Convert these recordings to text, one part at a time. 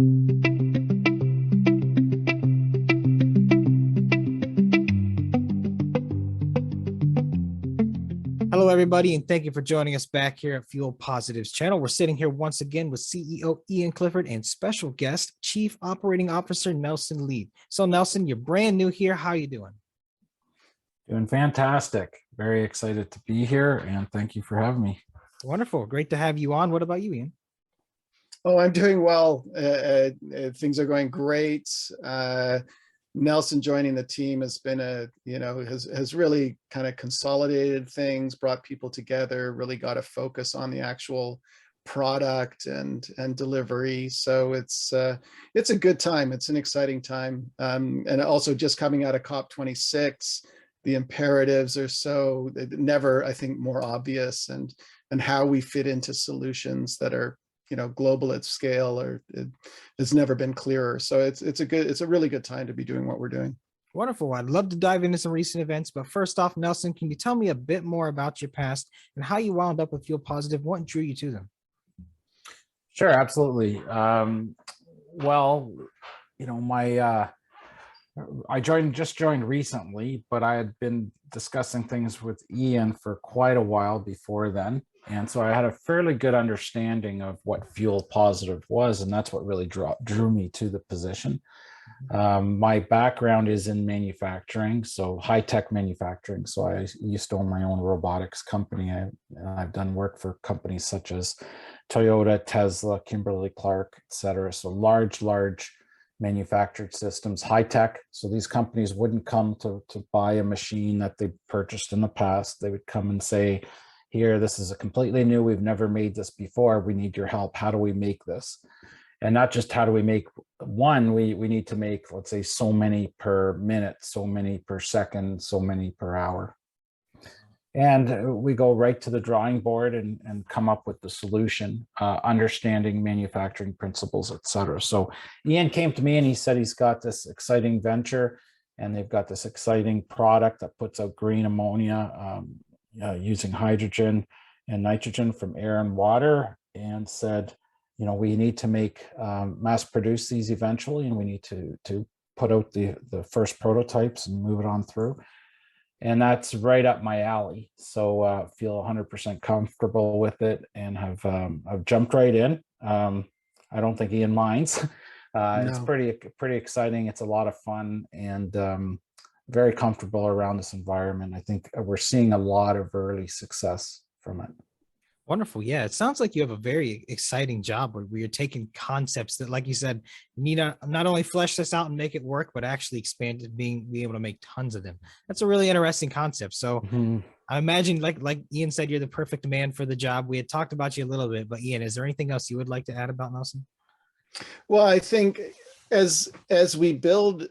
Hello, everybody, and thank you for joining us back here at Fuel Positive's channel. We're sitting here once again with CEO Ian Clifford and special guest, Chief Operating Officer Nelson Lee. So, Nelson, you're brand new here. How are you doing? Doing fantastic. Very excited to be here, and thank you for having me. Wonderful. Great to have you on. What about you, Ian? Oh, I'm doing well. Things are going great. Nelson joining the team has been has really kind of consolidated things, brought people together, really got a focus on the actual product and delivery. So it's a good time. It's an exciting time. And also just coming out of COP26, the imperatives are never, I think, more obvious, and how we fit into solutions that are global at scale, or it has never been clearer. So it's a really good time to be doing what we're doing. Wonderful. I'd love to dive into some recent events, but first off, Nelson, can you tell me a bit more about your past and how you wound up with Fuel Positive? What drew you to them? Sure, absolutely. I just joined recently, but I had been discussing things with Ian for quite a while before then. And so I had a fairly good understanding of what Fuel Positive was, and that's what really drew me to the position. My background is in manufacturing, so high-tech manufacturing. So I used to own my own robotics company. I've done work for companies such as Toyota, Tesla, Kimberly-Clark, et cetera. So large manufactured systems, high-tech. So these companies wouldn't come to buy a machine that they purchased in the past. They would come and say, here, this is a completely new, we've never made this before, we need your help. How do we make this? And not just how do we make one, we need to make, let's say, so many per minute, so many per second, so many per hour. And we go right to the drawing board and come up with the solution, understanding manufacturing principles, et cetera. So Ian came to me and he said he's got this exciting venture, and they've got this exciting product that puts out green ammonia using hydrogen and nitrogen from air and water, and said, we need to mass produce these eventually, and we need to put out the first prototypes and move it on through. And that's right up my alley. So feel 100% comfortable with it, and I've jumped right in. I don't think Ian minds. No. It's pretty exciting. It's a lot of fun, and very comfortable around this environment. I think we're seeing a lot of early success from it. Wonderful. Yeah, it sounds like you have a very exciting job where you're taking concepts that, like you said, need to not only flesh this out and make it work, but actually expand it, being able to make tons of them. That's a really interesting concept. So I imagine, like Ian said, you're the perfect man for the job. We had talked about you a little bit, but Ian, is there anything else you would like to add about Nelson? Well, I think as we build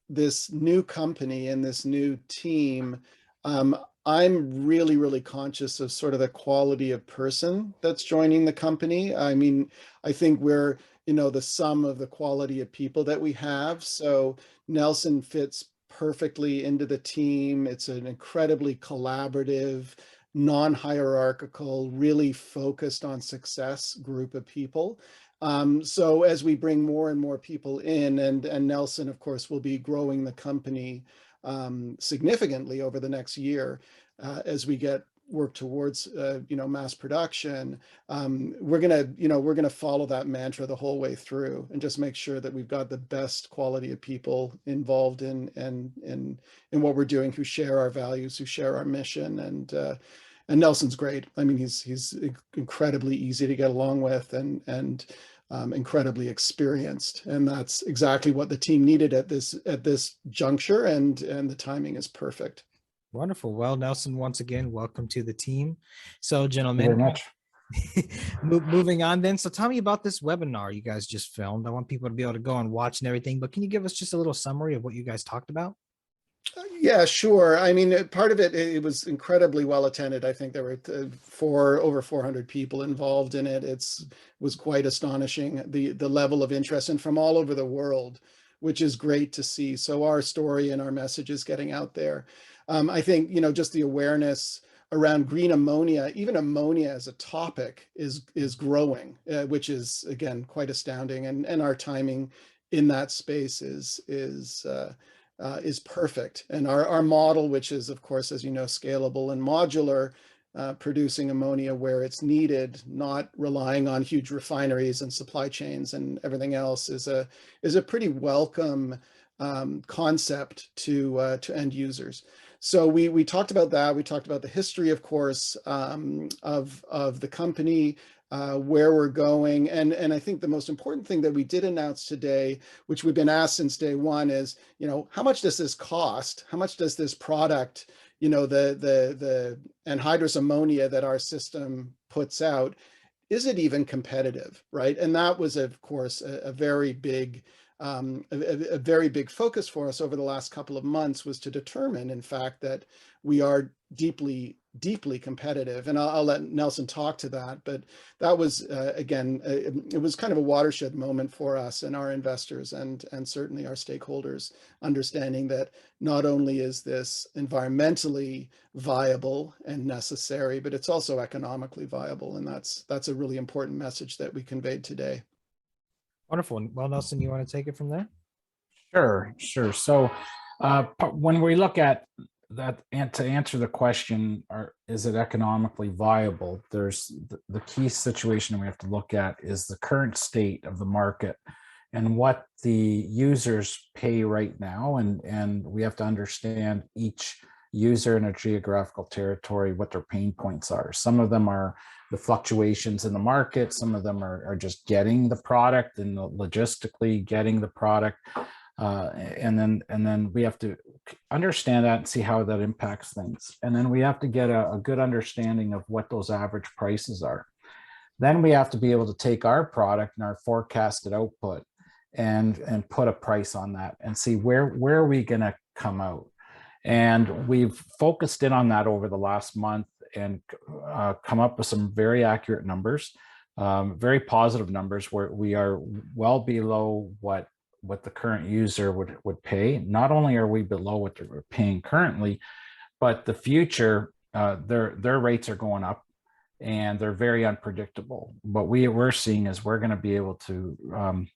this new company and this new team, I'm really, really conscious of sort of the quality of person that's joining the company. I mean, I think we're, the sum of the quality of people that we have. So Nelson fits perfectly into the team. It's an incredibly collaborative, non-hierarchical, really focused on success group of people. So as we bring more and more people in, and Nelson, of course, will be growing the company significantly over the next year as we work towards mass production. We're gonna follow that mantra the whole way through, and just make sure that we've got the best quality of people involved in what we're doing, who share our values, who share our mission. And Nelson's great. I mean, he's incredibly easy to get along with, and incredibly experienced, and that's exactly what the team needed at this juncture, and the timing is perfect. Wonderful. Well, Nelson, once again, welcome to the team. So, gentlemen, very much. Moving on then. So tell me about this webinar you guys just filmed. I want people to be able to go and watch and everything, but can you give us just a little summary of what you guys talked about? Yeah, sure. I mean, part of it was incredibly well attended. I think there were over 400 people involved in it. Was quite astonishing, the level of interest, and from all over the world, which is great to see. So our story and our message is getting out there. I think, just the awareness around green ammonia, even ammonia as a topic is growing, which is again quite astounding. And our timing in that space is perfect. And our model, which is of course, as you know, scalable and modular, producing ammonia where it's needed, not relying on huge refineries and supply chains and everything else, is a pretty welcome concept to end users. So we talked about that. We talked about the history, of course, of the company, where we're going. And I think the most important thing that we did announce today, which we've been asked since day one, is, how much does this cost? How much does this product, the anhydrous ammonia that our system puts out, is it even competitive, right? And that was, of course, a very big focus for us over the last couple of months, was to determine, in fact, that we are deeply competitive. And I'll let Nelson talk to that, but that was, again, it was kind of a watershed moment for us and our investors and certainly our stakeholders, understanding that not only is this environmentally viable and necessary, but it's also economically viable. And that's a really important message that we conveyed today. Wonderful. Well, Nelson, you want to take it from there? Sure. So when we look at that, and to answer the question, is it economically viable? There's the key situation we have to look at is the current state of the market and what the users pay right now. And we have to understand each user in a geographical territory, what their pain points are. Some of them are the fluctuations in the market. Some of them are just getting the product and logistically getting the product. And then we have to understand that and see how that impacts things. And then we have to get a good understanding of what those average prices are. Then we have to be able to take our product and our forecasted output and put a price on that and see where are we going to come out. And we've focused in on that over the last month and come up with some very accurate numbers, very positive numbers, where we are well below what the current user would pay. Not only are we below what they're paying currently, but the future, their rates are going up and they're very unpredictable. What we're seeing is we're going to be able to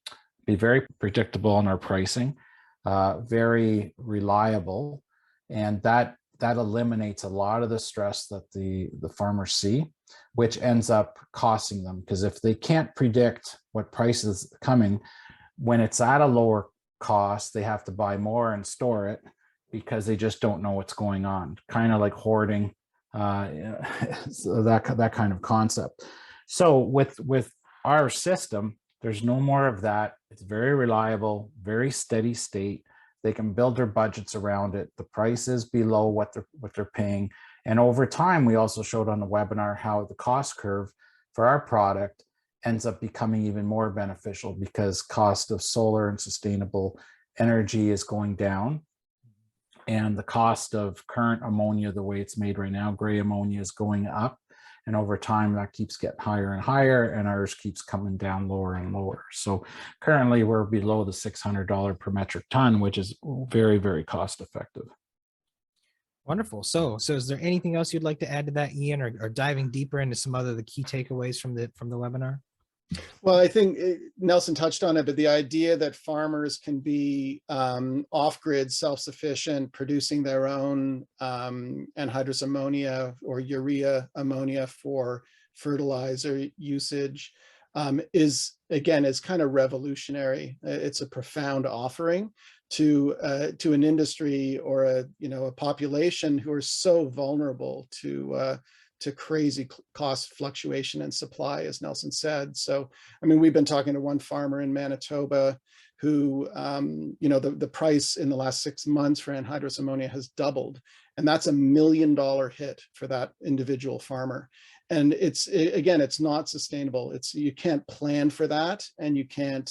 be very predictable in our pricing, very reliable. And that eliminates a lot of the stress that the farmers see, which ends up costing them. Because if they can't predict what price is coming, when it's at a lower cost, they have to buy more and store it because they just don't know what's going on. Kind of like hoarding, so that kind of concept. So with our system, there's no more of that. It's very reliable, very steady state. They can build their budgets around it. The price is below what they're paying. And over time, we also showed on the webinar how the cost curve for our product ends up becoming even more beneficial because cost of solar and sustainable energy is going down. And the cost of current ammonia, the way it's made right now, gray ammonia, is going up. And over time, that keeps getting higher and higher, and ours keeps coming down lower and lower. So currently, we're below the $600 per metric ton, which is very, very cost effective. Wonderful. So is there anything else you'd like to add to that, Ian, or diving deeper into some other the key takeaways from the webinar? Well, I think Nelson touched on it, but the idea that farmers can be off-grid, self-sufficient, producing their own anhydrous ammonia or urea ammonia for fertilizer usage is kind of revolutionary. It's a profound offering to an industry or a population who are so vulnerable to crazy cost fluctuation and supply, as Nelson said. So, I mean, we've been talking to one farmer in Manitoba who, the price in the last 6 months for anhydrous ammonia has doubled. And that's $1 million hit for that individual farmer. And it's not sustainable. You can't plan for that, and you can't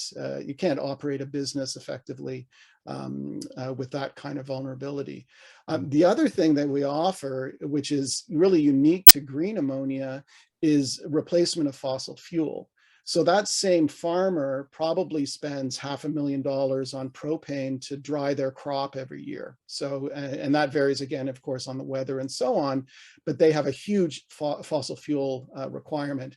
operate a business effectively with that kind of vulnerability. The other thing that we offer, which is really unique to green ammonia, is replacement of fossil fuel. So that same farmer probably spends $500,000 on propane to dry their crop every year. So, and that varies again, of course, on the weather and so on, but they have a huge fossil fuel requirement.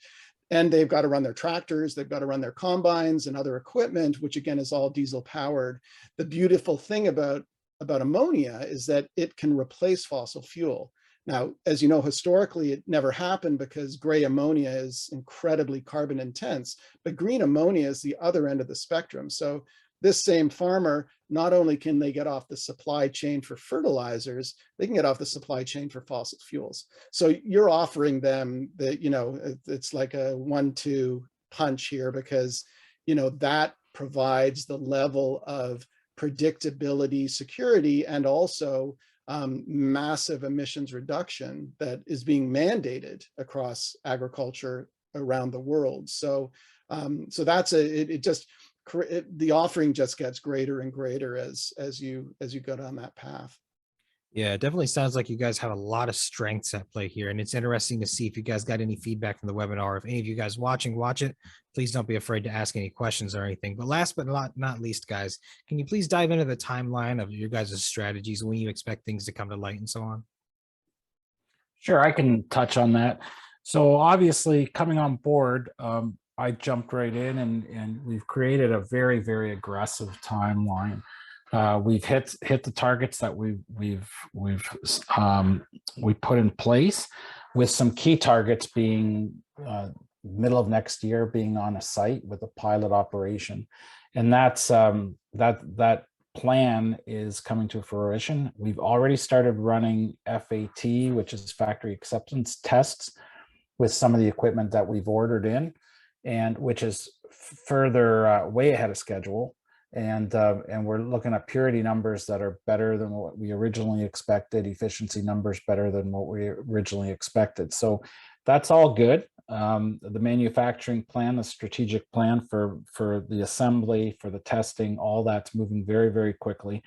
And they've got to run their tractors, they've got to run their combines and other equipment, which again is all diesel powered. The beautiful thing about ammonia is that it can replace fossil fuel. Now, as you know, historically, it never happened because gray ammonia is incredibly carbon intense, but green ammonia is the other end of the spectrum. So this same farmer, not only can they get off the supply chain for fertilizers, they can get off the supply chain for fossil fuels. So you're offering them that, you know, it's like a 1-2 punch here, because, you know, that provides the level of predictability, security, and also massive emissions reduction that is being mandated across agriculture around the world. So, so that's the offering just gets greater and greater as you go down that path. Yeah, it definitely sounds like you guys have a lot of strengths at play here. And it's interesting to see if you guys got any feedback from the webinar. If any of you guys watching, watch it, please don't be afraid to ask any questions or anything. But last but not least, guys, can you please dive into the timeline of your guys' strategies, when you expect things to come to light and so on? Sure, I can touch on that. So obviously coming on board, I jumped right in and we've created a very, very aggressive timeline. We've hit the targets that we put in place, with some key targets being middle of next year being on a site with a pilot operation, and that's that plan is coming to fruition. We've already started running FAT, which is factory acceptance tests, with some of the equipment that we've ordered in, and which is further way ahead of schedule. And we're looking at purity numbers that are better than what we originally expected, efficiency numbers better than what we originally expected. So that's all good. The manufacturing plan, the strategic plan for the assembly, for the testing, all that's moving very, very quickly.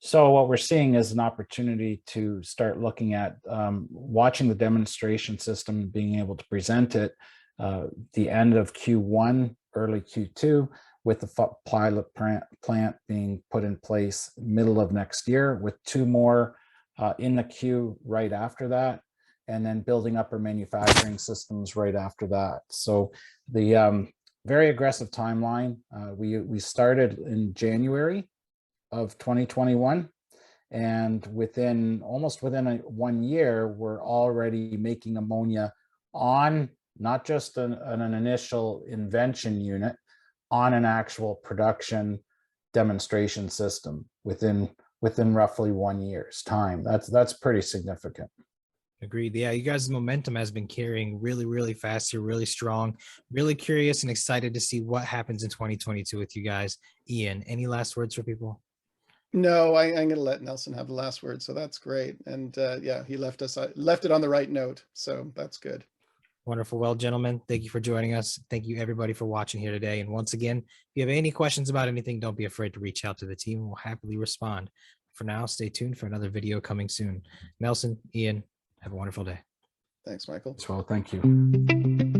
So what we're seeing is an opportunity to start looking at watching the demonstration system, being able to present it the end of Q1, early Q2, with the pilot plant being put in place middle of next year, with 2 more in the queue right after that, and then building up our manufacturing systems right after that. So the very aggressive timeline, we started in January of 2021, and almost within 1 year, we're already making ammonia on not just an initial invention unit, on an actual production demonstration system within roughly 1 year's time. That's pretty significant. Agreed. Yeah, you guys' momentum has been carrying really, really fast. You're really strong, really curious and excited to see what happens in 2022 with you guys. Ian, any last words for people? No, I'm going to let Nelson have the last word. So that's great. And yeah, he left it on the right note. So that's good. Wonderful. Well, gentlemen, thank you for joining us. Thank you, everybody, for watching here today. And once again, if you have any questions about anything, don't be afraid to reach out to the team. We'll happily respond. For now, stay tuned for another video coming soon. Nelson, Ian, have a wonderful day. Thanks, Michael. Well, thank you.